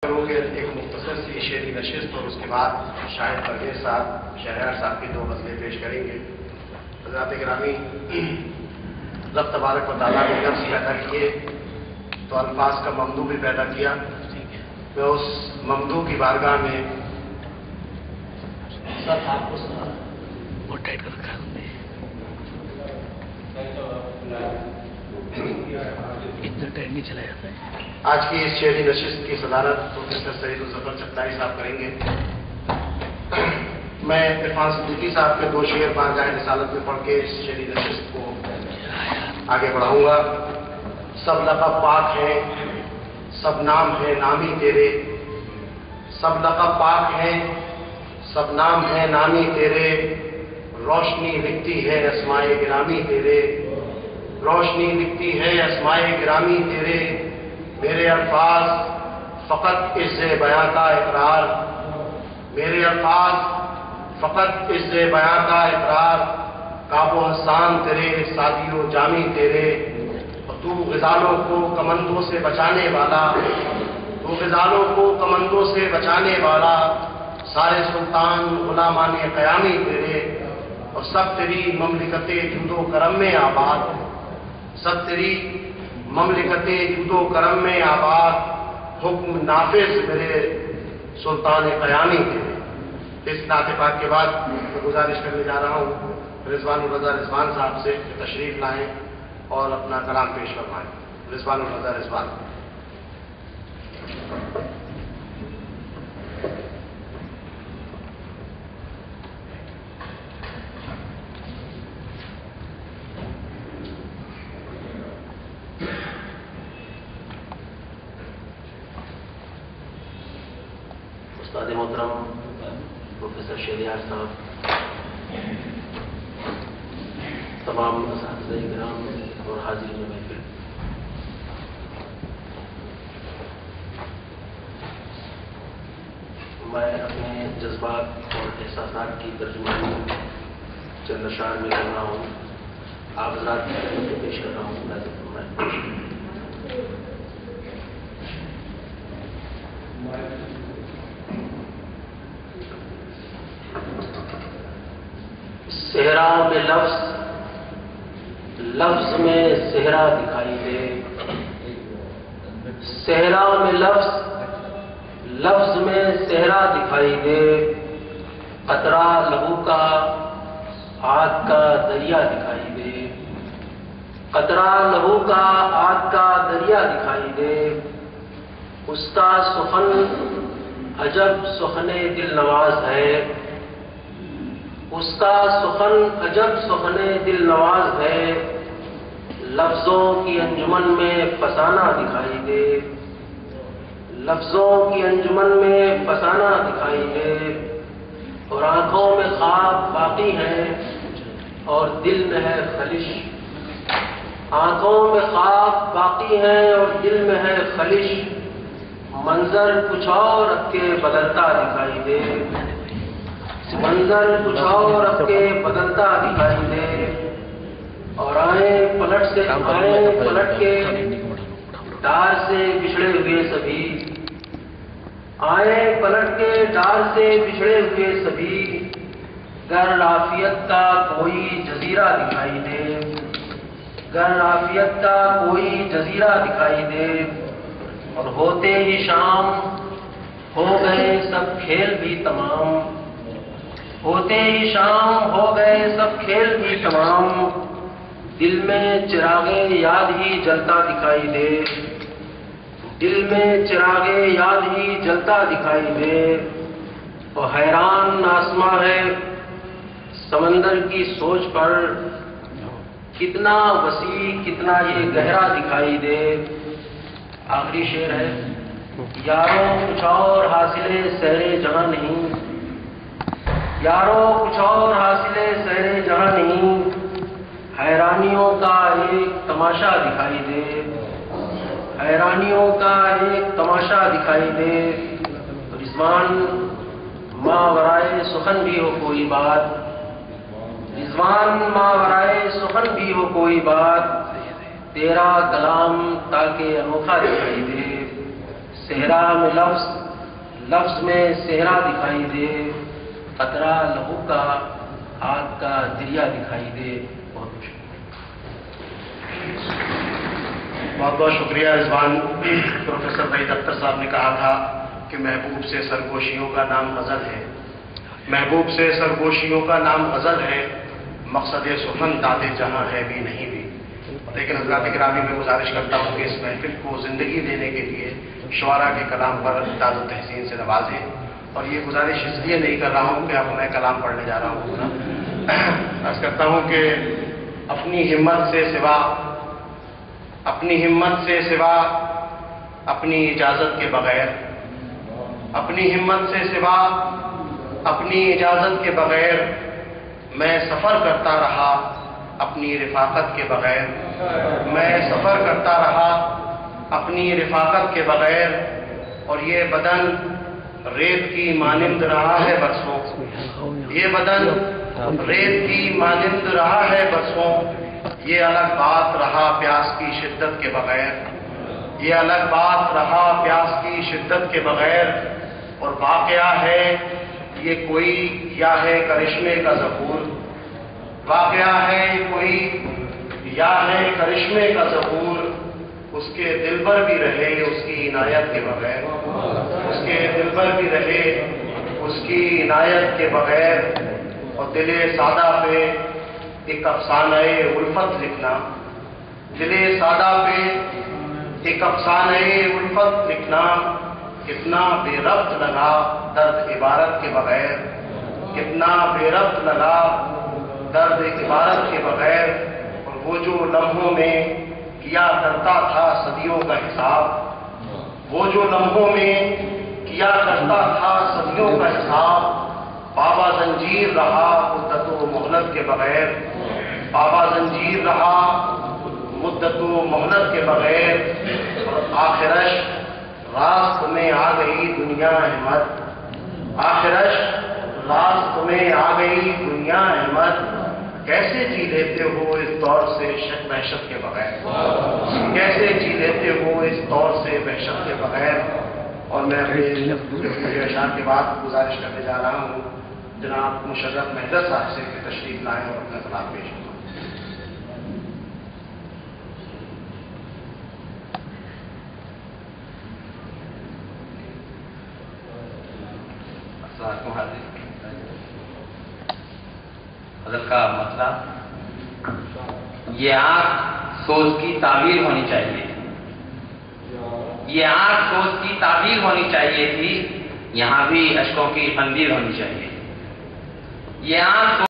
ایک مختصر سی شعری نشست اور اس کے بعد شاعر پرویز صاحب شہریار صاحب کی 2 غزلیں پیش کریں گے۔ حضرات گرامی، رب تبارک و تعالیٰ نے لفظ پیدا کیے تو الفاظ کا ممدوح بھی پیدا کیا۔ میں اس ممدوح کی بارگاہ میں سب آپ کو اتنا ٹائم نہیں چلا جاتا ہے۔ آج کی اس شعری نشست کی صدارت پروفیسر سعید الظفر چپتائی صاحب کریں گے۔ میں عرفان صدیقی صاحب کے 2 شعر بارگاہ رسالت میں پڑھ کے اس شعری نشست کو آگے بڑھاؤں گا۔ سب لقب پاک ہیں، سب نام ہے نامی تیرے، سب لقب پاک ہیں، سب نام ہے نامی تیرے، روشنی لکھتی ہے اسمائے گرامی تیرے، روشنی لکھتی ہے اسمائے گرامی تیرے، میرے الفاظ فقط عز بیاں کا اقرار، میرے الفاظ فقط عز بیاں کا اقرار، کعب و حسان تیرے، سادی و جامی تیرے، تو غزالوں کو کمندوں سے بچانے والا، تو غزالوں کو کمندوں سے بچانے والا، سارے سلطان غلامان قیامی تیرے، اور سب تیری مملکت جود و کرم میں آباد، سب تیری مملکت جود و کرم میں آباد، حکم نافذ میرے سلطان قیامی تیرے۔ اس نعت پاک کے بعد میں گزارش کرنے جا رہا ہوں رضوان الرضا رضوان صاحب سے کہ تشریف لائیں اور اپنا کلام پیش فرمائیں۔ رضوان الرضا رضوان۔ استاد محترم پروفیسر شہریار صاحب، تمام اساتذہ کرام اور حاضرین محفل، میں اپنے جذبات اور احساسات کی ترجمانی چند اشعار میں کر رہا ہوں، آپ حضرات کی خدمت میں پیش کر رہا ہوں۔ صحرا میں لفظ میں صحرا دکھائی دے، صحرا میں لفظ میں صحرا دکھائی دے، قطرہ لہو کا آگ کا دریا دکھائی دے، قطرہ لہو کا آگ کا دریا دکھائی دے، اس کا سخن عجب سخن دل نواز ہے، اس کا سخن عجب سخن دل نواز ہے، لفظوں کی انجمن میں فسانہ دکھائی دے، لفظوں کی انجمن میں فسانہ دکھائی دے، اور آنکھوں میں خواب باقی ہیں اور دل میں ہے خلش، آنکھوں میں خواب باقی ہیں اور دل میں ہے خلش، منظر کچھ اور رکھ کے بدلتا دکھائی دے، منظر کچھ اور رکھ کے بدلتا دکھائی دے، اور آئیں پلٹ کے ڈار سے بچھڑے ہوئے سبھی، آئیں پلٹ کے ڈار سے بچھڑے ہوئے سبھی، گر عافیت کا کوئی جزیرہ دکھائی دے، گر عافیت کا کوئی جزیرہ دکھائی دے، اور ہوتے ہی شام ہو گئے سب کھیل بھی تمام، ہوتے ہی شام ہو گئے سب کھیل بھی تمام، دل میں چراغ یاد ہی جلتا دکھائی دے، دل میں چراغ یاد ہی جلتا دکھائی دے، اور حیران آسماں ہے سمندر کی سوچ پر، کتنا وسیع کتنا یہ گہرا دکھائی دے۔ آخری شعر ہے، یاروں کچھ اور حاصل سیر جہاں نہیں، یاروں کچھ اور حاصل سیر جہاں نہیں، حیرانیوں کا ایک تماشا دکھائی دے، حیرانیوں کا ایک تماشا دکھائی دے، رضوان ماورائے سخن بھی ہو کوئی بات، رضوان ماورائے سخن بھی ہو کوئی بات، تیرا کلام تاکہ انوکھا دکھائی دے، صحرا میں لفظ میں صحرا دکھائی دے، قطرہ لہو کا آگ کا دریا دکھائی دے. بہت بہت شکریہ رضوان. پروفیسر وحید اختر صاحب نے کہا تھا کہ محبوب سے سرگوشیوں کا نام غزل ہے. محبوب سے سرگوشیوں کا نام غزل ہے، مقصد سخن داد جہاں ہے بھی نہیں بھی. لیکن حضرات گرامی میں گزارش کرتا ہوں کہ اس محفل کو زندگی دینے کے لیے شعراء کے کلام پر تاز و تحسین سے نوازیں. اور یہ گزارش اس لیے نہیں کر رہا ہوں کہ اب میں کلام پڑھنے جا رہا ہوں. عرض کرتا ہوں کہ اپنی ہمت سے سوا اپنی اجازت کے بغیر، اپنی ہمت سے سوا اپنی اجازت کے بغیر میں سفر کرتا رہا اپنی رفاقت کے بغیر. میں سفر کرتا رہا اپنی رفاقت کے بغیر، اور یہ بدن ریت کی مانند رہا ہے برسوں. یہ بدن ریت کی مانند رہا ہے برسوں. یہ الگ بات رہا پیاس کی شدت کے بغیر. یہ الگ بات رہا پیاس کی شدت کے بغیر. اور واقعہ ہے یہ کوئی یا ہے کرشمے کا ظہور. واقعہ ہے کوئی یا ہے کرشمے کا ظہور. اس کے دل پر بھی رہے اس کی عنایت کے بغیر. اس کے دل پر بھی رہے اس کی عنایت کے بغیر. اور دل سادہ پہ ایک افسانہ الفت لکھنا. دل سادہ پہ ایک افسانہ الفت لکھنا. کتنا بے ربط لگا درد عبارت کے بغیر. کتنا بے ربط لگا درد عبارت کے بغیر. اور وہ جو لمحوں میں کیا کرتا تھا صدیوں کا حساب. وہ جو لمحوں میں کیا کرتا تھا صدیوں کا حساب. بابا زنجیر رہا مدت و مہلت کے بغیر. بابا زنجیر رہا مدت و مہلت کے بغیر. اور آخرش راست میں آ گئی دنیا احمد. آخرش راست میں آ گئی دنیا احمد. کیسے جی لیتے ہو اس دور سے وحشت کے بغیر. کیسے جی لیتے ہو اس دور سے وحشت کے بغیر. اور میں اپنے اشعار کے بعد گزارش کرنے جا رہا ہوں جناب مشرف مہدر صاحب سے کہ تشریف لائیں اور اپنا کلام پیش کریں. غزل کا مسئلہ یہ آنکھ سوز کی تعبیر ہونی چاہیے. یہ آنکھ سوز کی تعبیر ہونی چاہیے تھی. یہاں بھی اشکوں کی قندیل ہونی چاہیے. یہ آنکھ